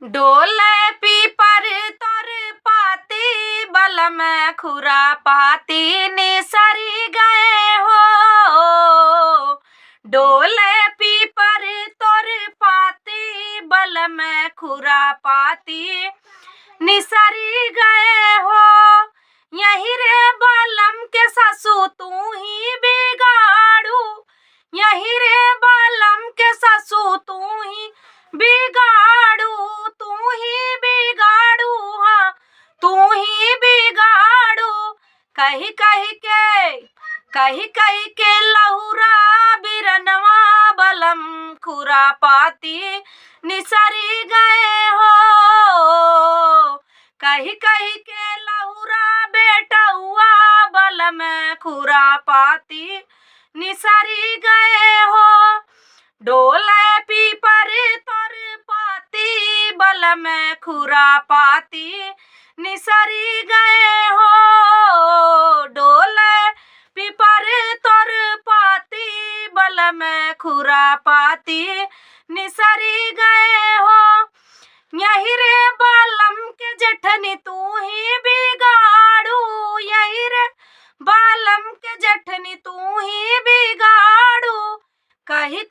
डोले पीपर तोर पाती बल में खुरा पाती निसरी गए हो। डोले पीपर तोर पाती बल में खुरा पाती निसरी गए हो। यही रे बालम के सासू तू ही बिगाड़ू, यही रे बालम के सासू तू ही बिगाड़ू, तू ही बिगाड़ू, हाँ तू ही बिगाड़ू। कही कही के लहुरा बिरनवा बलम खुरा पाती निसरी गए हो। कही के लहुरा बेटा हुआ बल में खुरा पाती निसरी गए हो। डोले पीपर तोर पाती बल में खुरा पाती निसरी गए हो। डोले पीपर तोर पाती बल में खुरा पाती निसरी गए हो। यही रे बालम के जठनी तू ही बिगाड़ू, यही रे बालम के जठनी तू ही बिगाड़ू। कही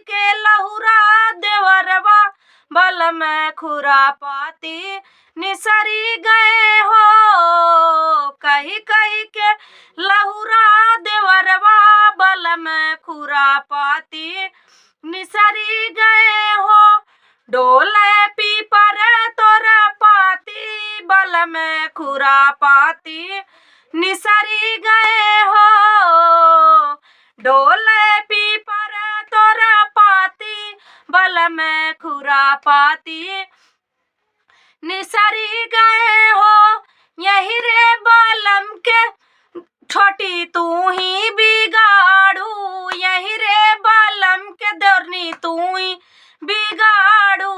के लहुरा देवरवा बल में खुरा पाती निसरी गए हो। कही के लहुरा देवरवा बल में खुरा पाती निसरी गए हो। डोले पीपर तोर पाती बल में खुरा पाती निसरी गए हो। डोले पीपर तोर पाती बल में खुरा पाती निसरी गए हो। यही रे बालम के छोटी तू ही बिगाड़ू, यही रे बालम के दौरनी तू ही बिगाड़ू।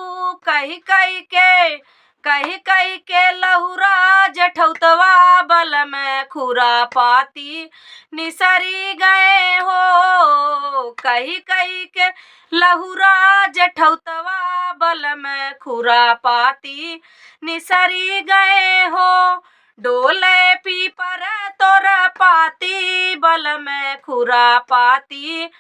कही के लहुरा जठौतवा बल में खुरा पाती निसरी गए हो। कही के लहुरा जठौतवा बल में खुरा पाती निसरी गए हो। डोले पीपर तोर पाती बल में खुरा पाती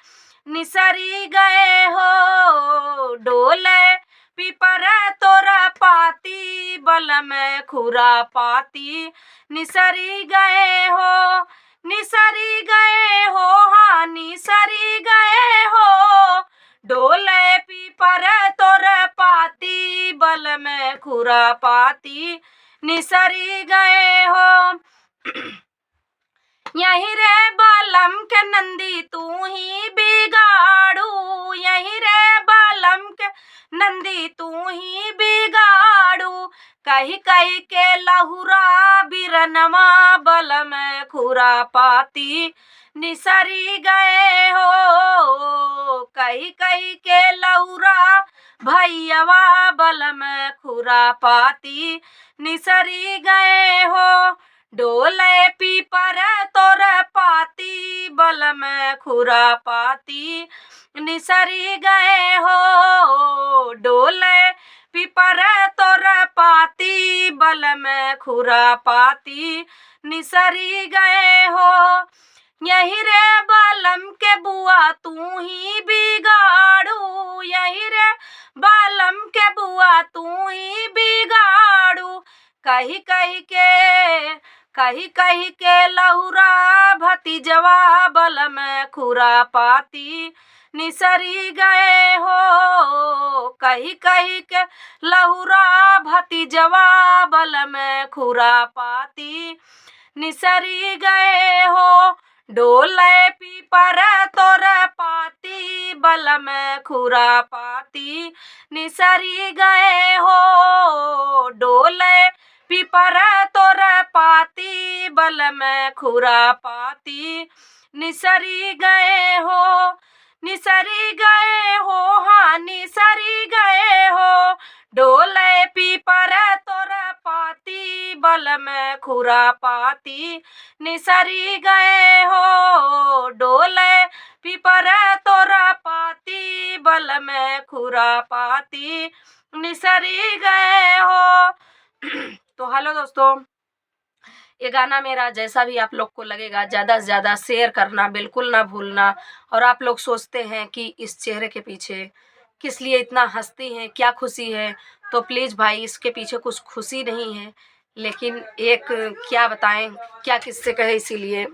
निसरी गए हो। डोले पीपर तोर पाती बल में खुरा पाती निसरी गए हो। निसरी गए हो, हाँ निसरी गए हो। डोले पीपर तोर पाती बल में खुरा पाती निसरी गए हो। यही रे बालम के नंदी तू ही बिगाड़ू, यही रे बालम के नंदी तू ही बिगाड़ू। कही के लहुरा बिरनवा बल में खुरा पाती निसरी गए हो। कही के लहुरा भैयावा बल में खुरा पाती निसरी गए हो। डोले पीपर तोर पाती बल में खुरा पाती निसरी गए हो। डोले पीपर तोर पाती बल में खुरा पाती निसरी गए हो। यही रे बालम के बुआ तू ही बिगाड़ू, यही रे बालम के बुआ तू ही बिगाड़ू। कही के लहुरा भतीजवा बल में खुरा पाती निसरी गए हो। कही के लहुरा भतीजवा बल में खुरा पाती निसरी गए हो। डोले पीपर तोर पाती बल में खुरा पाती निसरी गए हो। डोले पीपर तोर पाती बल में खुरा पाती निसरी गए हो। निसरी गए हो, हाँ निसरी गए हो। डोले पीपर तोर पाती बल में खुरा पाती निसरी गए हो। डोले पीपर तोर पाती बल पल में खुरापाती निसरी गए हो। तो हेलो दोस्तों, ये गाना मेरा जैसा भी आप लोग को लगेगा ज़्यादा से ज़्यादा शेयर करना बिल्कुल ना भूलना। और आप लोग सोचते हैं कि इस चेहरे के पीछे किस लिए इतना हंसती हैं, क्या खुशी है, तो प्लीज़ भाई इसके पीछे कुछ खुशी नहीं है, लेकिन एक क्या बताएं, क्या किससे कहे, इसीलिए